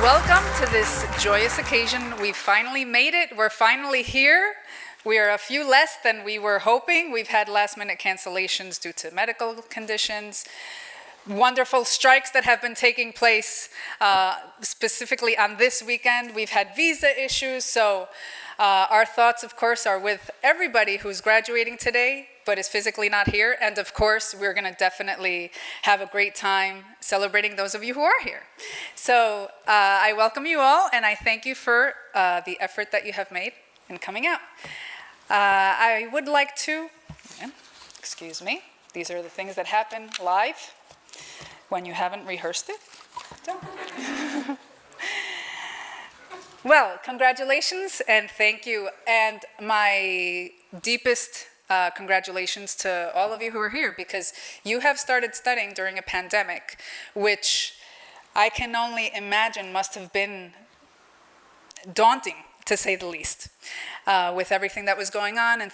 Welcome to this joyous occasion. We finally made it. We're finally here. We are a few less than we were hoping. We've had last-minute cancellations due to medical conditions, wonderful strikes that have been taking place specifically on this weekend. We've had visa issues, so our thoughts, of course, are with everybody who's graduating today, but is physically not here. And of course, we're gonna definitely have a great time celebrating those of you who are here. So I welcome you all, and I thank you for the effort that you have made in coming out. I would like to, excuse me, these are the things that happen live when you haven't rehearsed it. So. Well, congratulations and thank you. And my deepest congratulations to all of you who are here, because you have started studying during a pandemic, which I can only imagine must have been daunting, to say the least, with everything that was going on, and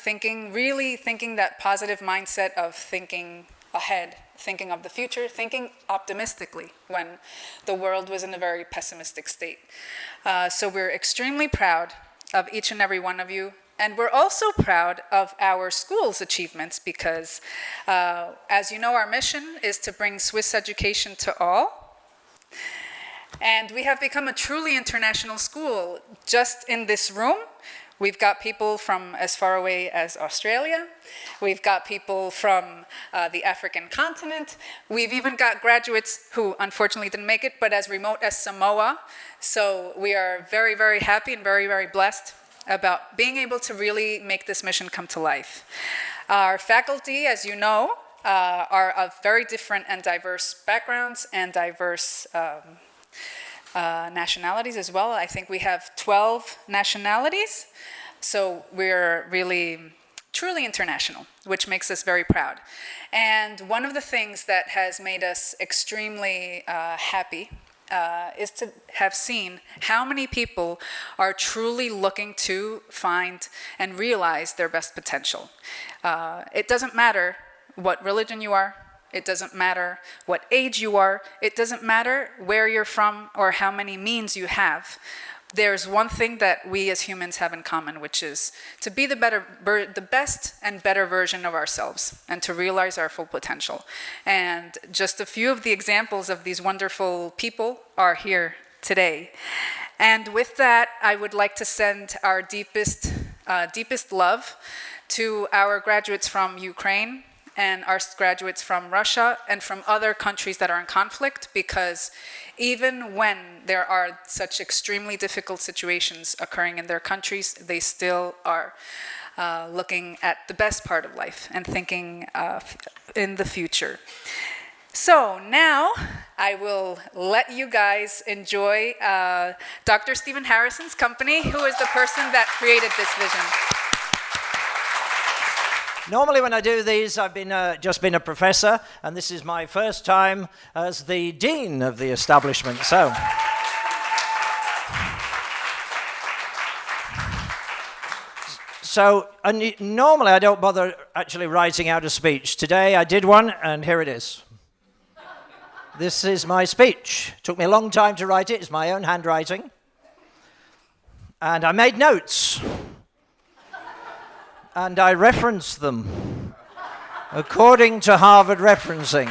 really thinking that positive mindset of thinking ahead, thinking of the future, thinking optimistically when the world was in a very pessimistic state. So we're extremely proud of each and every one of you, and we're also proud of our school's achievements because, as you know, our mission is to bring Swiss education to all. And we have become a truly international school. Just in this room, we've got people from as far away as Australia. We've got people from the African continent. We've even got graduates who unfortunately didn't make it, but as remote as Samoa. So we are very, very happy and very, very blessed about being able to really make this mission come to life. Our faculty, as you know, are of very different and diverse backgrounds and diverse nationalities as well. I think we have 12 nationalities, so we're really truly international, which makes us very proud. And one of the things that has made us extremely happy is to have seen how many people are truly looking to find and realize their best potential. It doesn't matter what religion you are. It doesn't matter what age you are. It doesn't matter where you're from or how many means you have. There's one thing that we as humans have in common, which is to be the best and better version of ourselves and to realize our full potential. And just a few of the examples of these wonderful people are here today. And with that, I would like to send our deepest love to our graduates from Ukraine, and our graduates from Russia and from other countries that are in conflict, because even when there are such extremely difficult situations occurring in their countries, they still are looking at the best part of life and thinking in the future. So now I will let you guys enjoy Dr. Stephen Harrison's company, who is the person that created this vision. Normally when I do these, I've just been a professor, and this is my first time as the dean of the establishment. Normally I don't bother actually writing out a speech. Today I did one, and here it is. This is my speech. It took me a long time to write it. It's my own handwriting. And I made notes. And I referenced them according to Harvard referencing.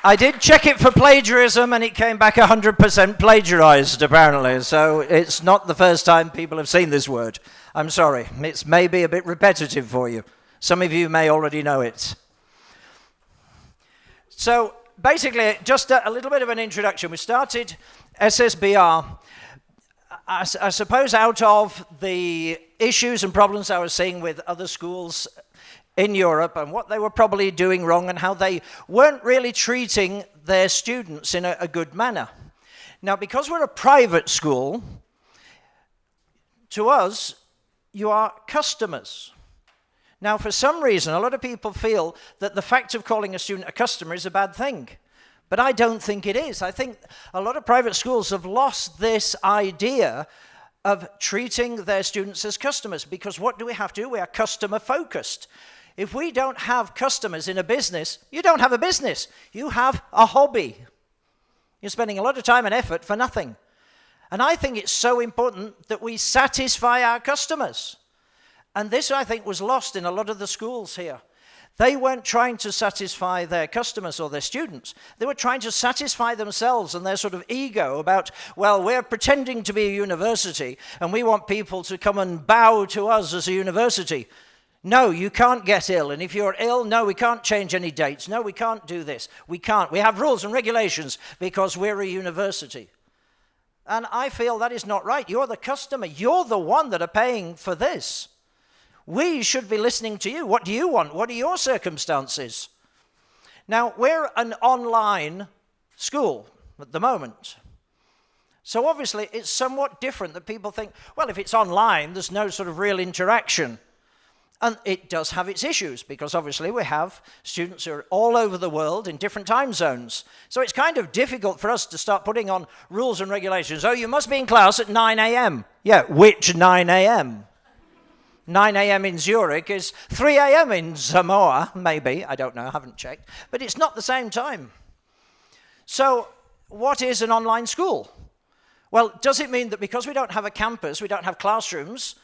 I did check it for plagiarism, and it came back 100% plagiarized, apparently. So it's not the first time people have seen this word. I'm sorry. It's maybe a bit repetitive for you. Some of you may already know it. So basically, just a little bit of an introduction. We started SSBR, I suppose, out of the issues and problems I was seeing with other schools in Europe and what they were probably doing wrong and how they weren't really treating their students in a good manner. Now, because we're a private school, to us, you are customers. Now, for some reason, a lot of people feel that the fact of calling a student a customer is a bad thing. But I don't think it is. I think a lot of private schools have lost this idea of treating their students as customers, because what do we have to do? We are customer focused. If we don't have customers in a business, you don't have a business. You have a hobby. You're spending a lot of time and effort for nothing. And I think it's so important that we satisfy our customers. And this, I think, was lost in a lot of the schools here. They weren't trying to satisfy their customers or their students. They were trying to satisfy themselves and their sort of ego about, well, we're pretending to be a university and we want people to come and bow to us as a university. No, you can't get ill. And if you're ill, no, we can't change any dates. No, we can't do this. We can't. We have rules and regulations because we're a university. And I feel that is not right. You're the customer. You're the one that are paying for this. We should be listening to you. What do you want? What are your circumstances? Now, we're an online school at the moment. So obviously, it's somewhat different that people think, well, if it's online, there's no sort of real interaction. And it does have its issues, because obviously we have students who are all over the world in different time zones. So it's kind of difficult for us to start putting on rules and regulations. Oh, you must be in class at 9 a.m. Yeah, which 9 a.m.? 9 a.m. in Zurich is 3 a.m. in Samoa, maybe. I don't know, I haven't checked. But it's not the same time. So what is an online school? Well, does it mean that because we don't have a campus, we don't have classrooms,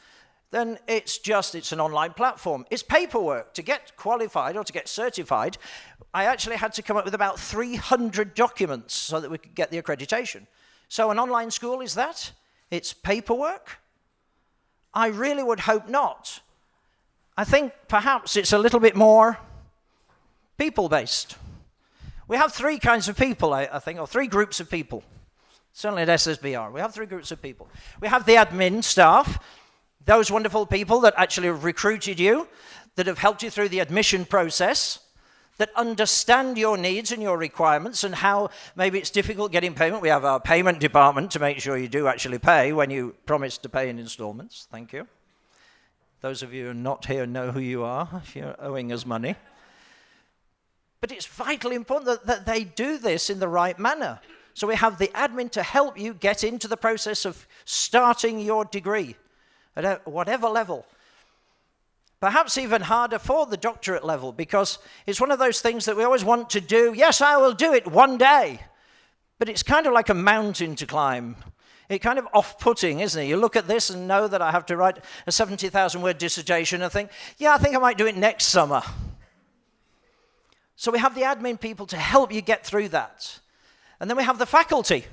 then it's an online platform? It's paperwork. To get qualified or to get certified, I actually had to come up with about 300 documents so that we could get the accreditation. So an online school is that? It's paperwork? I really would hope not. I think perhaps it's a little bit more people-based. We have three kinds of people, I think, or three groups of people. Certainly at SSBR, we have three groups of people. We have the admin staff, those wonderful people that actually have recruited you, that have helped you through the admission process, that understand your needs and your requirements and how maybe it's difficult getting payment. We have our payment department to make sure you do actually pay when you promise to pay in installments. Thank you. Those of you who are not here know who you are if you're owing us money. But it's vitally important that they do this in the right manner. So we have the admin to help you get into the process of starting your degree at whatever level. Perhaps even harder for the doctorate level, because it's one of those things that we always want to do. Yes, I will do it one day. But it's kind of like a mountain to climb. It's kind of off-putting, isn't it? You look at this and know that I have to write a 70,000-word dissertation and think, yeah, I think I might do it next summer. So we have the admin people to help you get through that. And then we have the faculty.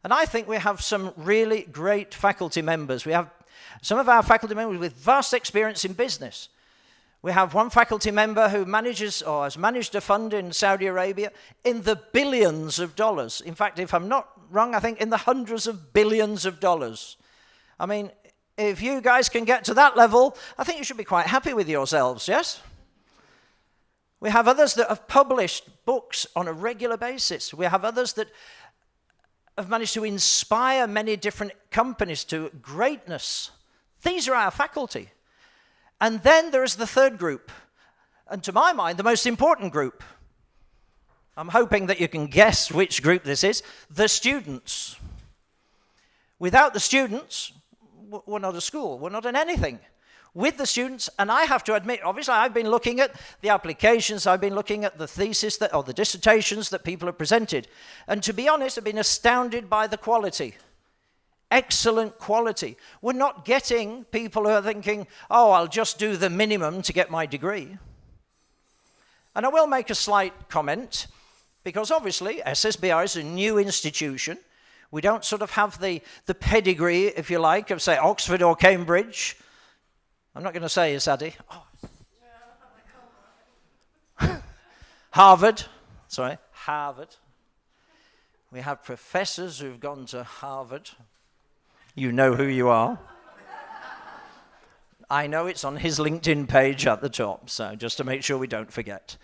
And I think we have some really great faculty members. We have some of our faculty members with vast experience in business. We have one faculty member who manages or has managed a fund in Saudi Arabia in the billions of dollars. In fact, if I'm not wrong, I think in the hundreds of billions of dollars. I mean, if you guys can get to that level, I think you should be quite happy with yourselves, yes? We have others that have published books on a regular basis. We have others that have managed to inspire many different companies to greatness. These are our faculty. And then there is the third group, and to my mind, the most important group. I'm hoping that you can guess which group this is, the students. Without the students, we're not a school, we're not in anything. With the students, and I have to admit, obviously I've been looking at the applications, I've been looking at the thesis or the dissertations that people have presented. And to be honest, I've been astounded by the quality. Excellent quality. We're not getting people who are thinking, oh, I'll just do the minimum to get my degree. And I will make a slight comment, because obviously SSBR is a new institution. We don't sort of have the pedigree, if you like, of, say, Oxford or Cambridge. I'm not going to say is Addy. Oh. Harvard. We have professors who've gone to Harvard. You know who you are. I know it's on his LinkedIn page at the top, so just to make sure we don't forget.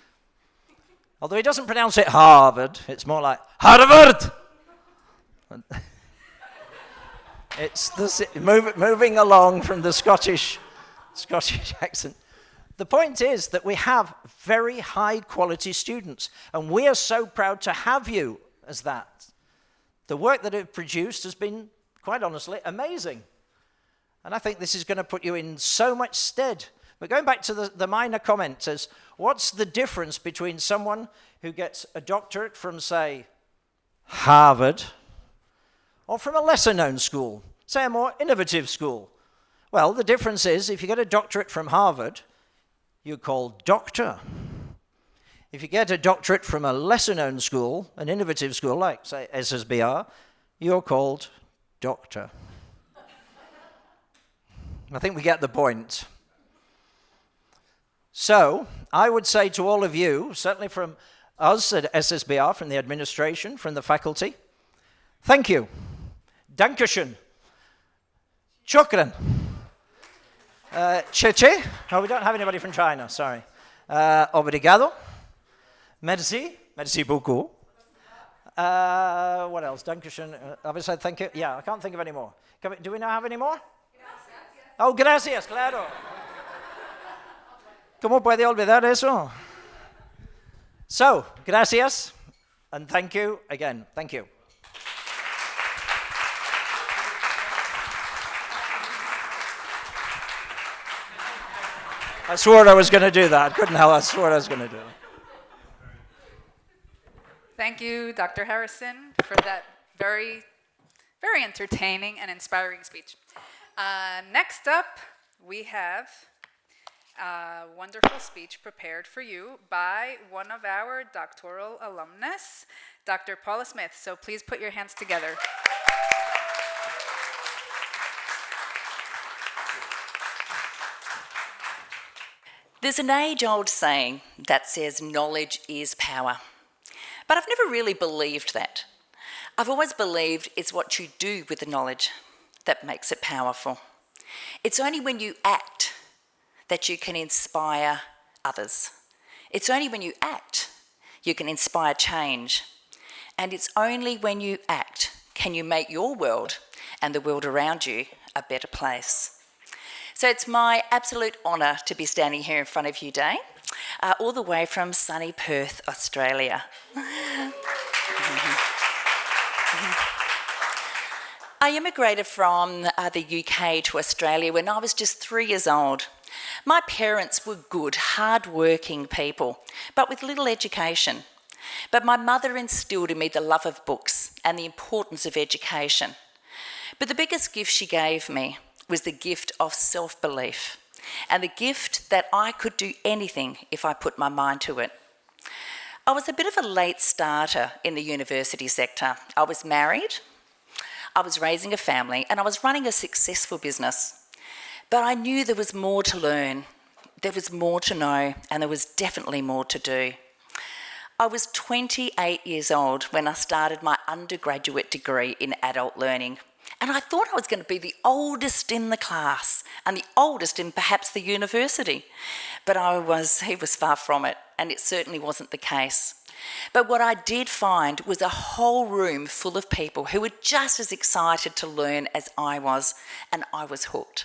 Although he doesn't pronounce it Harvard, it's more like Harvard. It's moving along from the Scottish accent. The point is that we have very high quality students, and we are so proud to have you as that. The work that it produced has been, quite honestly, amazing. And I think this is going to put you in so much stead. But going back to the minor comment as, what's the difference between someone who gets a doctorate from, say, Harvard, or from a lesser-known school, say a more innovative school? Well, the difference is if you get a doctorate from Harvard, you're called doctor. If you get a doctorate from a lesser-known school, an innovative school like, say, SSBR, you're called doctor. I think we get the point. So, I would say to all of you, certainly from us at SSBR, from the administration, from the faculty, thank you. Dankeschön. Shukran. Cheche. Oh, we don't have anybody from China, sorry. Obrigado. Merci. Merci beaucoup. What else? Dankeschön. Have I said thank you? Yeah, I can't think of any more. Do we now have any more? Gracias. Oh, gracias, claro. ¿Cómo puede olvidar eso? So, gracias, and thank you again. Thank you. I swore I was going to do that. Couldn't help. I swore I was going to do it. Thank you, Dr. Harrison, for that very, very entertaining and inspiring speech. Next up, we have a wonderful speech prepared for you by one of our doctoral alumnus, Dr. Paula Smith. So please put your hands together. There's an age-old saying that says knowledge is power. But I've never really believed that. I've always believed it's what you do with the knowledge that makes it powerful. It's only when you act that you can inspire others. It's only when you act you can inspire change. And it's only when you act can you make your world and the world around you a better place. So it's my absolute honour to be standing here in front of you today, all the way from sunny Perth, Australia. I immigrated from the UK to Australia when I was just 3 years old. My parents were good, hard-working people, but with little education. But my mother instilled in me the love of books and the importance of education. But the biggest gift she gave me was the gift of self-belief and the gift that I could do anything if I put my mind to it. I was a bit of a late starter in the university sector. I was married, I was raising a family, and I was running a successful business. But I knew there was more to learn, there was more to know, and there was definitely more to do. I was 28 years old when I started my undergraduate degree in adult learning. And I thought I was going to be the oldest in the class and the oldest in perhaps the university. But he was far from it, and it certainly wasn't the case. But what I did find was a whole room full of people who were just as excited to learn as I was, and I was hooked.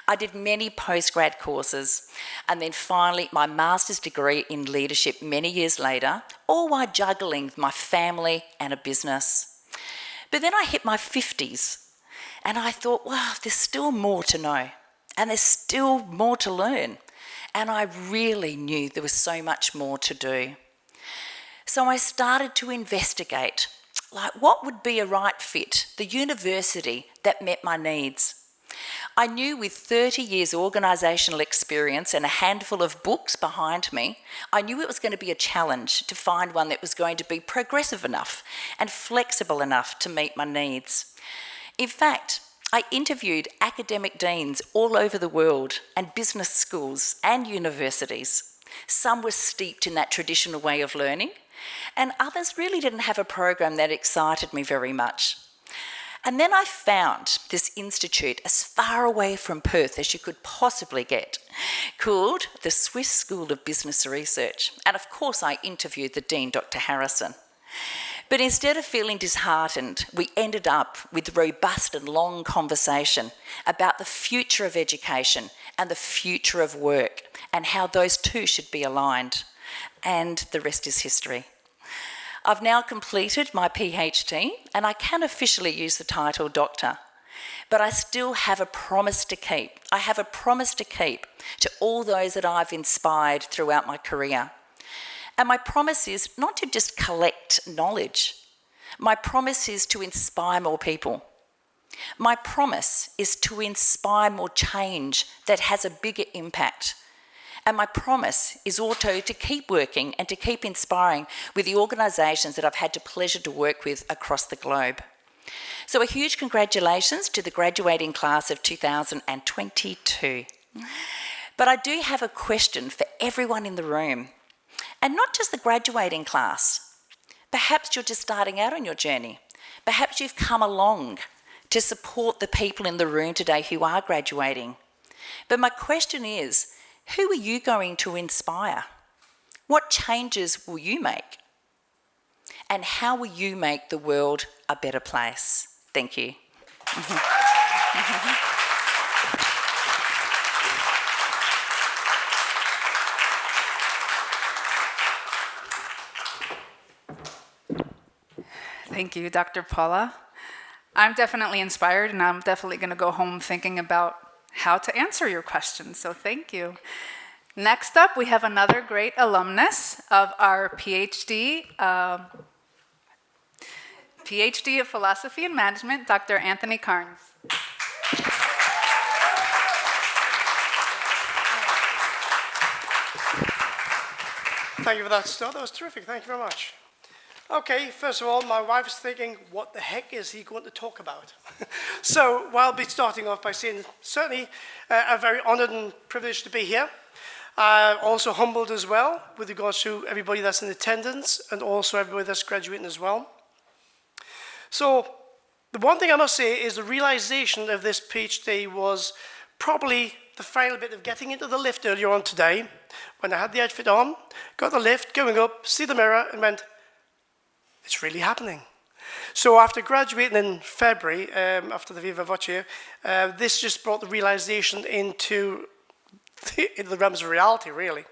I did many postgrad courses, and then finally my master's degree in leadership many years later, all while juggling my family and a business. But then I hit my 50s. And I thought, wow, there's still more to know and there's still more to learn. And I really knew there was so much more to do. So I started to investigate, like what would be a right fit, the university that met my needs. I knew with 30 years organisational experience and a handful of books behind me, I knew it was going to be a challenge to find one that was going to be progressive enough and flexible enough to meet my needs. In fact, I interviewed academic deans all over the world and business schools and universities. Some were steeped in that traditional way of learning, and others really didn't have a program that excited me very much. And then I found this institute as far away from Perth as you could possibly get, called the Swiss School of Business Research. And of course I interviewed the Dean, Dr. Harrison. But instead of feeling disheartened, we ended up with robust and long conversation about the future of education and the future of work and how those two should be aligned. And the rest is history. I've now completed my PhD and I can officially use the title doctor. But I still have a promise to keep. I have a promise to keep to all those that I've inspired throughout my career. And my promise is not to just collect knowledge, My promise is to inspire more people. My promise is to inspire more change that has a bigger impact. And my promise is also to keep working and to keep inspiring with the organisations that I've had the pleasure to work with across the globe. So a huge congratulations to the graduating class of 2022. But I do have a question for everyone in the room, and not just the graduating class. Perhaps you're just starting out on your journey. Perhaps you've come along to support the people in the room today who are graduating. But my question is, who are you going to inspire? What changes will you make? And how will you make the world a better place? Thank you. Thank you, Dr. Paula. I'm definitely inspired, and I'm definitely going to go home thinking about how to answer your questions, so thank you. Next up, we have another great alumnus of our PhD of Philosophy and Management, Dr. Anthony Cairns. Thank you for that start. That was terrific. Thank you very much. Okay, first of all, my wife is thinking, what the heck is he going to talk about? So, well, I'll be starting off by saying, certainly, I'm very honored and privileged to be here. Also humbled as well, with regards to everybody that's in attendance, and also everybody that's graduating as well. So, the one thing I must say is the realization of this PhD was probably the final bit of getting into the lift earlier on today, when I had the outfit on, got the lift, going up, see the mirror, and went, it's really happening. So after graduating in February, after the Viva Voce, this just brought the realization into the realms of reality, really.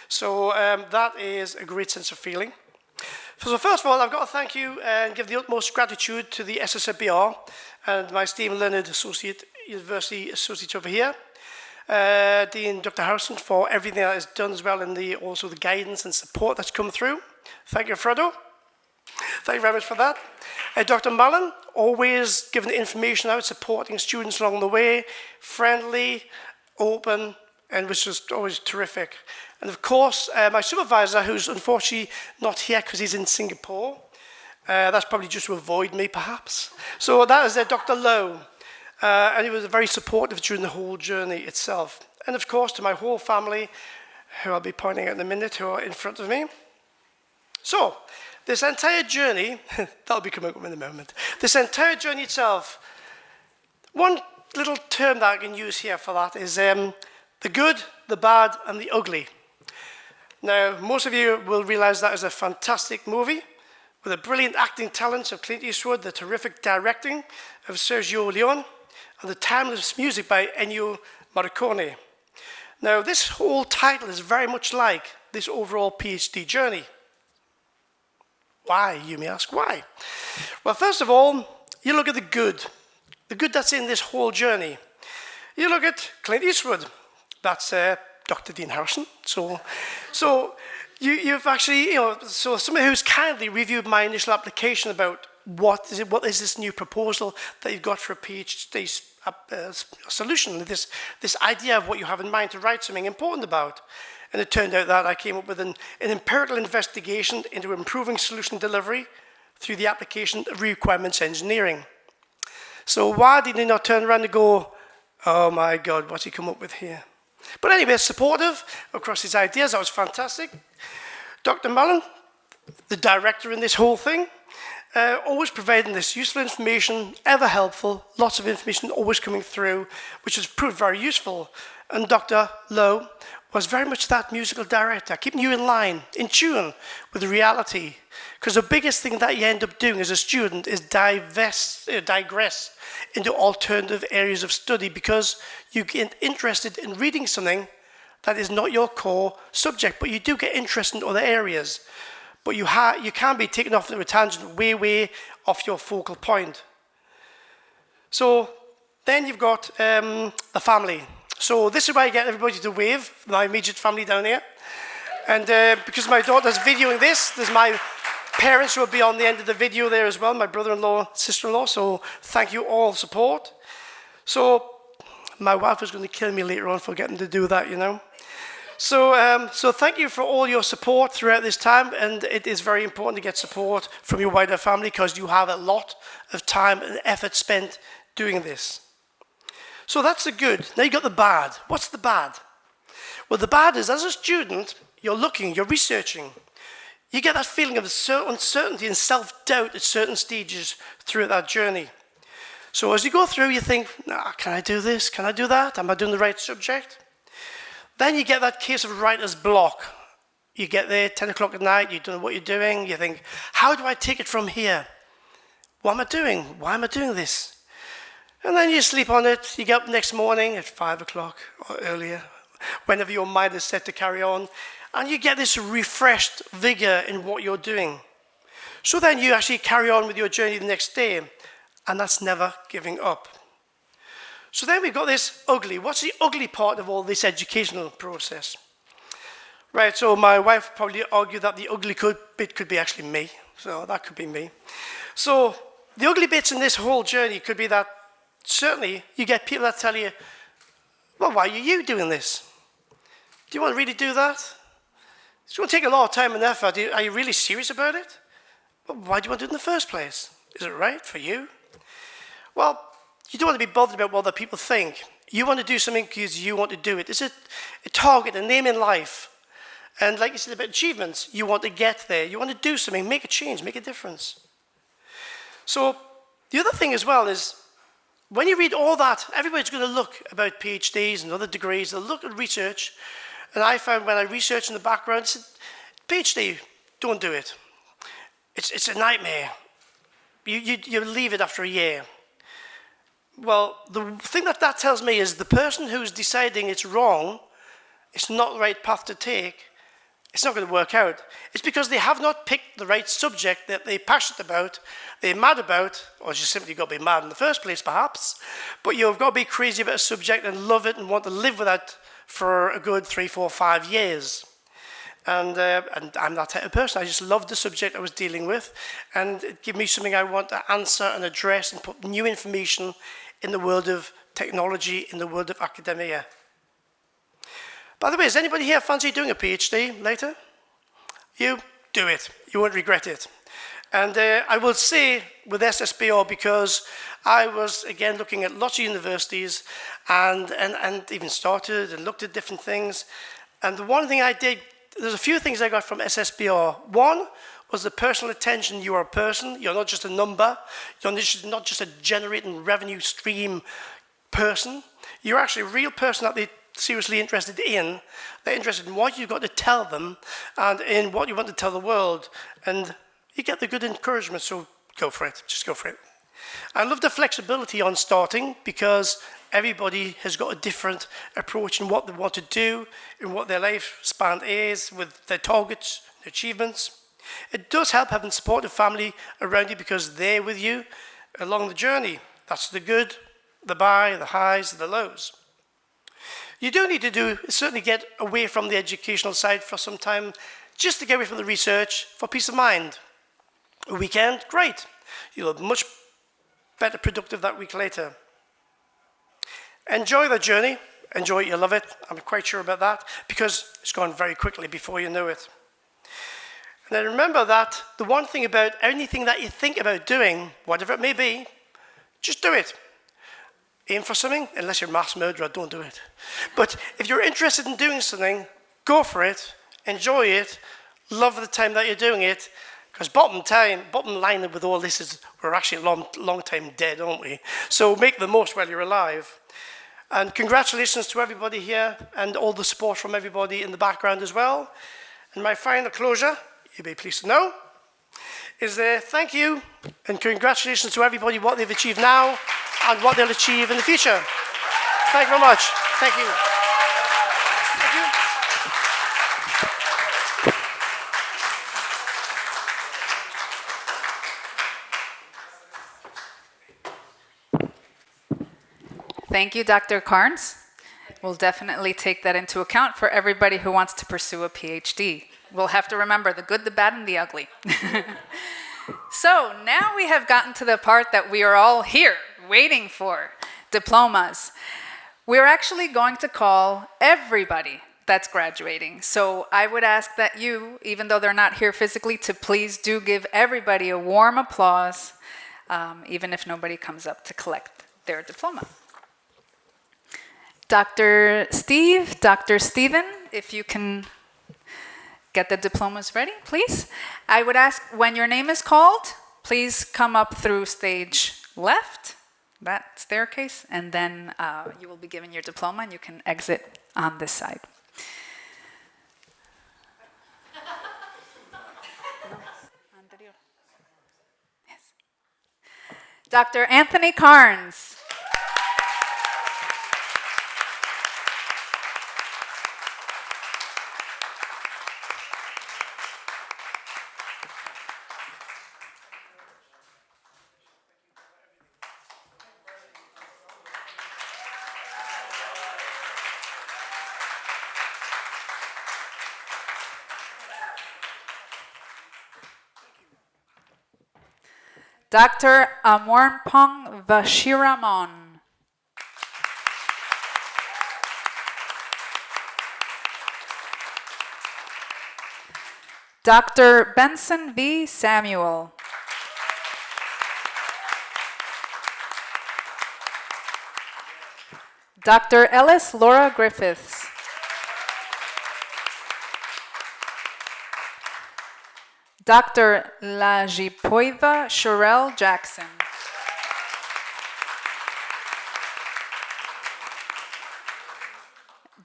So that is a great sense of feeling. So first of all, I've got to thank you and give the utmost gratitude to the SSBR and my esteemed learned associate, university associate over here, Dean Dr. Harrison, for everything that is done as well, and also the guidance and support that's come through. Thank you, Fredo. Thank you very much for that. Dr. Mullen, always giving information out, supporting students along the way, friendly, open, and was just always terrific. And of course, my supervisor, who's unfortunately not here because he's in Singapore. That's probably just to avoid me, perhaps. So that is Dr. Lowe. And he was very supportive during the whole journey itself. And of course, to my whole family, who I'll be pointing out in a minute, who are in front of me. So, this entire journey, that'll be coming up in a moment. This entire journey itself, one little term that I can use here for that is the good, the bad, and the ugly. Now, most of you will realize that is a fantastic movie with the brilliant acting talents of Clint Eastwood, the terrific directing of Sergio Leone, and the timeless music by Ennio Morricone. Now, this whole title is very much like this overall PhD journey. Why, you may ask, why? Well, first of all, you look at the good that's in this whole journey. You look at Clint Eastwood, that's Dr. Dean Harrison. So you've actually, so somebody who's kindly reviewed my initial application about what is this new proposal that you've got for a PhD solution, this idea of what you have in mind to write something important about. And it turned out that I came up with an empirical investigation into improving solution delivery through the application of requirements engineering. So why did he not turn around and go, oh my God, what's he come up with here? But anyway, supportive across his ideas, that was fantastic. Dr. Mullen, the director in this whole thing, always providing this useful information, ever helpful, lots of information always coming through, which has proved very useful. And Dr. Lowe was very much that musical director, keeping you in line, in tune with reality. Because the biggest thing that you end up doing as a student is digress into alternative areas of study, because you get interested in reading something that is not your core subject, but you do get interested in other areas. But you can be taken off into a tangent way off your focal point. So then you've got the family. So this is where I get everybody to wave, my immediate family down here. And because my daughter's videoing this, there's my parents will be on the end of the video there as well, my brother-in-law, sister-in-law, so thank you all support. So my wife is going to kill me later on for getting to do that, you know. So thank you for all your support throughout this time, and it is very important to get support from your wider family because you have a lot of time and effort spent doing this. So that's the good. Now you got the bad. What's the bad? Well, the bad is, as a student, you're looking, you're researching. You get that feeling of uncertainty and self-doubt at certain stages through that journey. So as you go through, you think, nah, can I do this? Can I do that? Am I doing the right subject? Then you get that case of writer's block. You get there, 10 o'clock at night, you don't know what you're doing. You think, how do I take it from here? What am I doing? Why am I doing this? And then you sleep on it. You get up next morning at 5 o'clock or earlier, whenever your mind is set to carry on, and you get this refreshed vigor in what you're doing. So then you actually carry on with your journey the next day, and that's never giving up. So then we've got this ugly. What's the ugly part of all this educational process? Right, so my wife probably argued that the ugly bit could be actually me, so that could be me. So the ugly bits in this whole journey could be that certainly you get people that tell you, well, why are you doing this? Do you want to really do that? It's going to take a lot of time and effort. Are you really serious about it? Well, why do you want to do it in the first place? Is it right for you? Well, you don't want to be bothered about what other people think. You want to do something because you want to do it. It's a target, a name in life. And like you said about achievements, you want to get there. You want to do something, make a change, make a difference. So the other thing as well is, when you read all that, everybody's going to look about PhDs and other degrees. They'll look at research. And I found when I researched in the background, I said, PhD, don't do it. It's a nightmare. You leave it after a year. Well, the thing that tells me is the person who's deciding it's wrong, it's not the right path to take, it's not going to work out. It's because they have not picked the right subject that they're passionate about, they're mad about, or just simply got to be mad in the first place, perhaps. But you've got to be crazy about a subject and love it and want to live with that for a good 3, 4, 5 years. And I'm that type of person. I just loved the subject I was dealing with, and it gave me something I want to answer and address and put new information in the world of technology, in the world of academia. By the way, does anybody here fancy doing a PhD later? You do it. You won't regret it. And I will say with SSBR, because I was, again, looking at lots of universities and even started and looked at different things. And the one thing I did, there's a few things I got from SSBR. One was the personal attention. You are a person. You're not just a number. You're not just a generating revenue stream person. You're actually a real person that they're seriously interested in. They're interested in what you've got to tell them and in what you want to tell the world. And you get the good encouragement, so go for it. Just go for it. I love the flexibility on starting because everybody has got a different approach in what they want to do, in what their lifespan is, with their targets, their achievements. It does help having supportive family around you because they're with you along the journey. That's the good, the bad, the highs, the lows. You do need to certainly get away from the educational side for some time, just to get away from the research for peace of mind. A weekend, great. You'll be much better productive that week later. Enjoy the journey. Enjoy it, you'll love it. I'm quite sure about that because it's gone very quickly before you know it. And then remember that the one thing about anything that you think about doing, whatever it may be, just do it. Aim for something, unless you're a mass murderer, don't do it. But if you're interested in doing something, go for it, enjoy it, love the time that you're doing it, because bottom line with all this is we're actually a long time dead, aren't we? So make the most while you're alive. And congratulations to everybody here and all the support from everybody in the background as well. And my final closure, you'll be pleased to know, is thank you and congratulations to everybody what they've achieved now and what they'll achieve in the future. Thank you very much. Thank you. Thank you. Thank you, Dr. Cairns. We'll definitely take that into account for everybody who wants to pursue a PhD. We'll have to remember the good, the bad, and the ugly. So now we have gotten to the part that we are all here waiting for, diplomas. We're actually going to call everybody that's graduating. So I would ask that you, even though they're not here physically, to please do give everybody a warm applause, even if nobody comes up to collect their diploma. Dr. Steve, Dr. Stephen, if you can get the diplomas ready, please. I would ask, when your name is called, please come up through stage left, that staircase, and then you will be given your diploma and you can exit on this side. Yes. Dr. Anthony Cairns. Dr. Amorpong Vashiramon. Dr. Benson V. Samuel. Dr. Ellis Laura Griffiths. Dr. Lajipoiva Sherelle Jackson.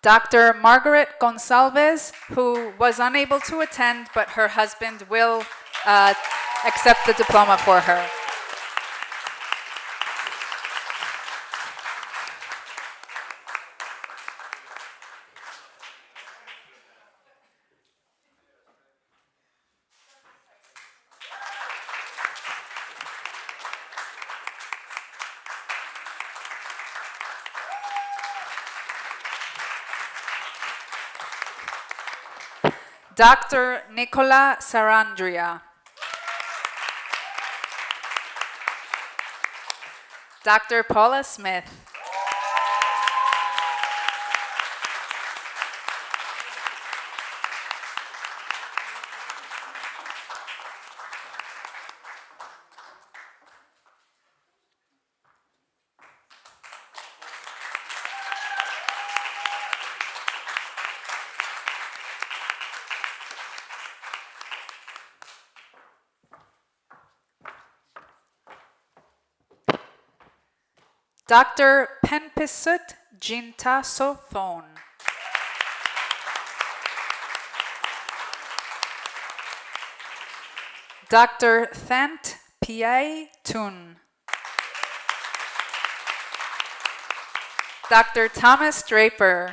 Dr. Margaret Gonsalves, who was unable to attend, but her husband will accept the diploma for her. Dr. Nicola Sarandria. Dr. Paula Smith. Dr. Penpisut Jintasothon. Dr. Thant Piai Tun. Dr. Thomas Draper.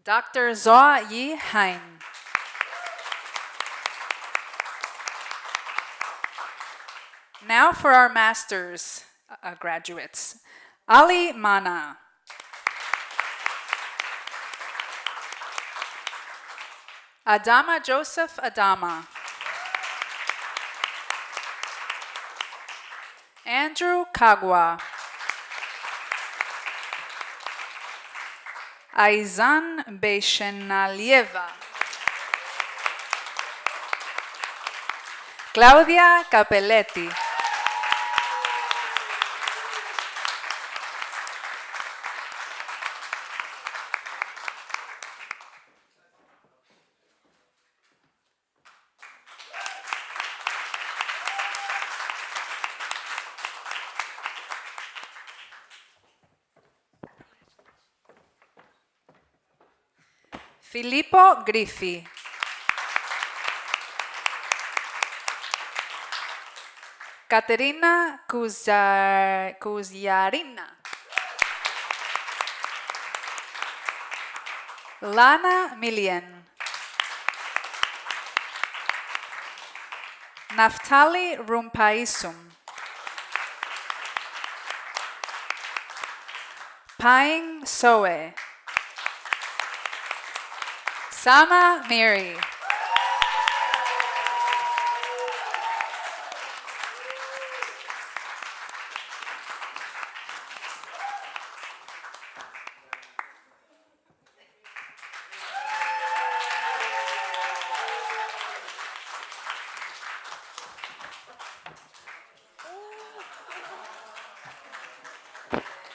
Dr. Zoa Yi Hein. Now for our master's graduates. Ali Mana. Adama Joseph Adama. Andrew Kagwa. Aizan Beshenalieva. Claudia Capelletti. Filippo Griffi. Caterina Kuziarina. Lana Milian. Naftali Rumpaisum. Paing Soe. Sama Miri.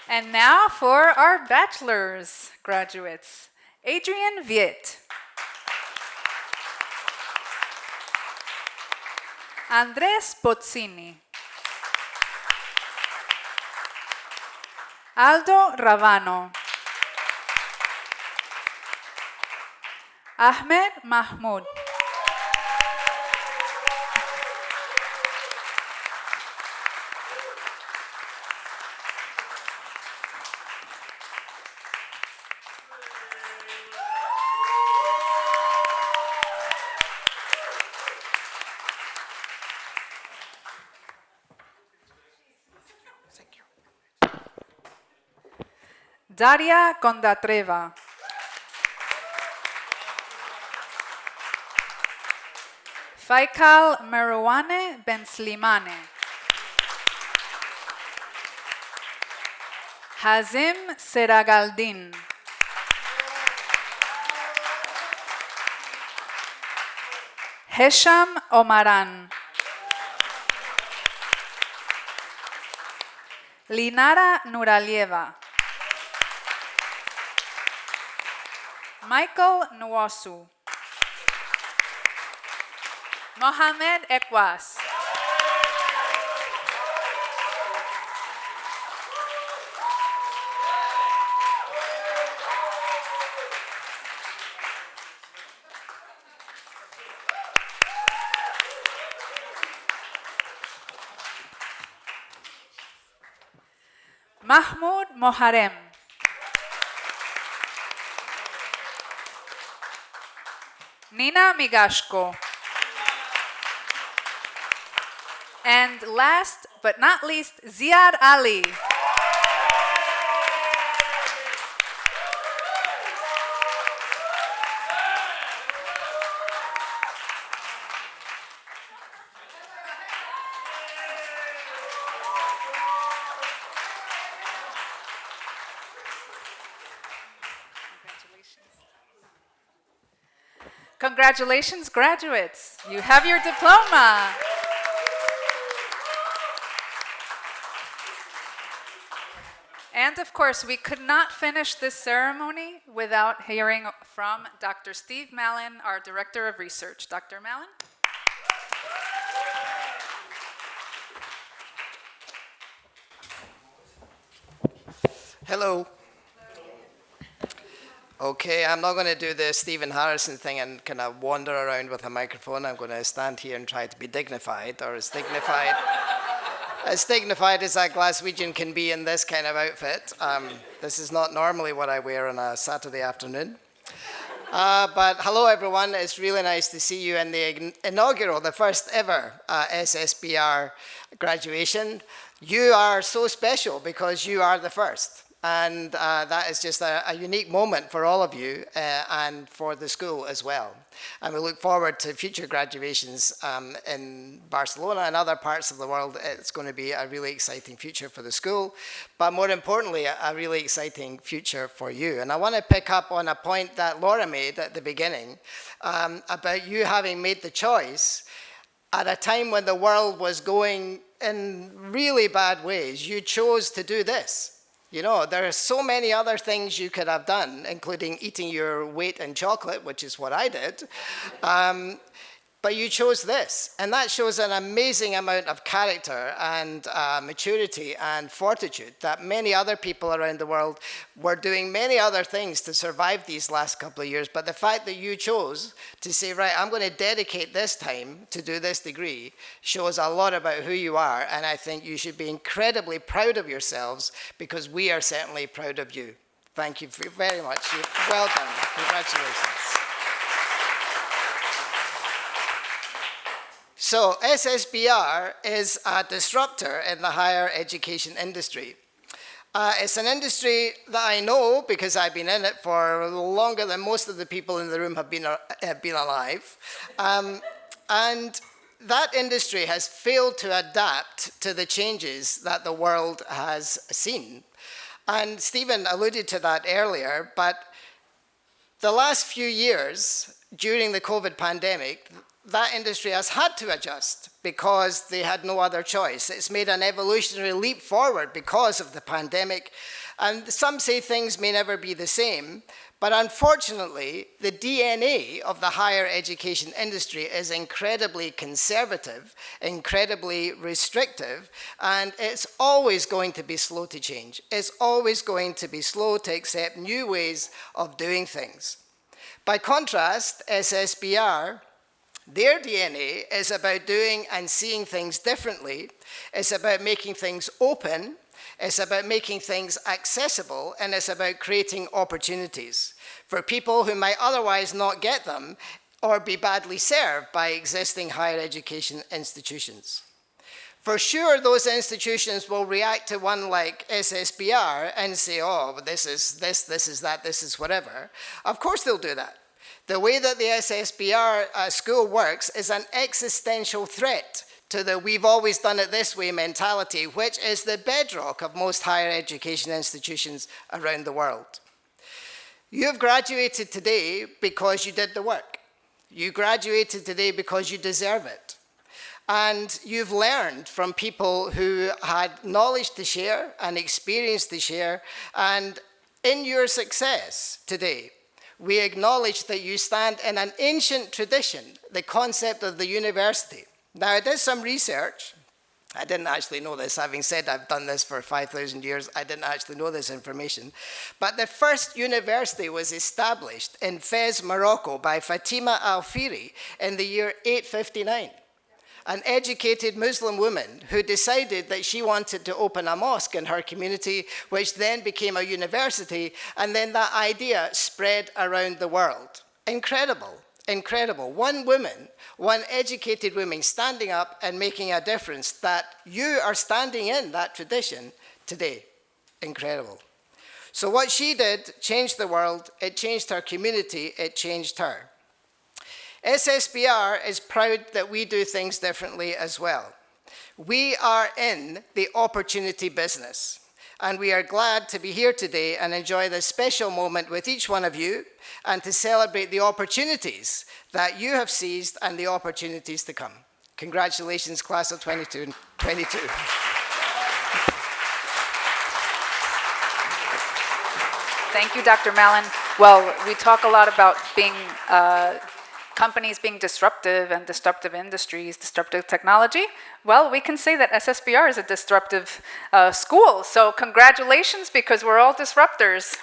And now for our bachelor's graduates. Adrian Viet. Andres Pozzini. Aldo Ravano. Ahmed Mahmoud. Daria Kondatreva. Faikal Merouane Ben Slimane. Hazim Seragaldin. Hesham Omaran. Linara Nuralieva. Michael Nwasu. Mohamed Ekwas. Mahmoud Moharem. Nina Migashko. And last but not least, Ziad Ali. Congratulations, graduates. You have your diploma. And of course, we could not finish this ceremony without hearing from Dr. Steve Mallon, our Director of Research. Dr. Mallon? Hello. Okay, I'm not going to do the Stephen Harrison thing and kind of wander around with a microphone. I'm going to stand here and try to be dignified, or as dignified as a Glaswegian can be in this kind of outfit. This is not normally what I wear on a Saturday afternoon. But hello, everyone. It's really nice to see you in the inaugural, the first ever SSBR graduation. You are so special because you are the first. And that is just a unique moment for all of you and for the school as well. And we look forward to future graduations in Barcelona and other parts of the world. It's going to be a really exciting future for the school, but more importantly, a really exciting future for you. And I want to pick up on a point that Laura made at the beginning about you having made the choice at a time when the world was going in really bad ways. You chose to do this. You know, there are so many other things you could have done, including eating your weight in chocolate, which is what I did. But you chose this. And that shows an amazing amount of character and maturity and fortitude that many other people around the world were doing many other things to survive these last couple of years. But the fact that you chose to say, right, I'm going to dedicate this time to do this degree shows a lot about who you are. And I think you should be incredibly proud of yourselves because we are certainly proud of you. Thank you very much. Well done. Congratulations. So SSBR is a disruptor in the higher education industry. It's an industry that I know because I've been in it for longer than most of the people in the room have been alive. And that industry has failed to adapt to the changes that the world has seen. And Stephen alluded to that earlier, but the last few years during the COVID pandemic, that industry has had to adjust because they had no other choice. It's made an evolutionary leap forward because of the pandemic. And some say things may never be the same, but unfortunately, the DNA of the higher education industry is incredibly conservative, incredibly restrictive, and it's always going to be slow to change. It's always going to be slow to accept new ways of doing things. By contrast, SSBR, their DNA is about doing and seeing things differently. It's about making things open. It's about making things accessible, and it's about creating opportunities for people who might otherwise not get them or be badly served by existing higher education institutions. For sure, those institutions will react to one like SSBR and say, oh, this is this is that, this is whatever. Of course they'll do that. The way that the SSBR school works is an existential threat to the we've always done it this way mentality, which is the bedrock of most higher education institutions around the world. You've graduated today because you did the work. You graduated today because you deserve it. And you've learned from people who had knowledge to share and experience to share. And in your success today, we acknowledge that you stand in an ancient tradition, the concept of the university. Now, I did some research. I didn't actually know this. Having said I've done this for 5,000 years, I didn't actually know this information. But the first university was established in Fez, Morocco by Fatima al-Fihri in the year 859. An educated Muslim woman who decided that she wanted to open a mosque in her community, which then became a university, and then that idea spread around the world. Incredible, incredible. One woman, one educated woman standing up and making a difference that you are standing in that tradition today. Incredible. So what she did changed the world, it changed her community, it changed her. SSBR is proud that we do things differently as well. We are in the opportunity business, and we are glad to be here today and enjoy this special moment with each one of you and to celebrate the opportunities that you have seized and the opportunities to come. Congratulations, class of 22. Thank you, Dr. Mallon. Well, we talk a lot about being companies being disruptive and disruptive industries, disruptive technology. Well, we can say that SSBR is a disruptive school. So congratulations, because we're all disruptors.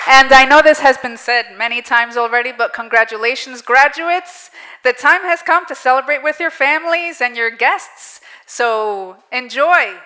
And I know this has been said many times already, but congratulations, graduates. The time has come to celebrate with your families and your guests. So enjoy.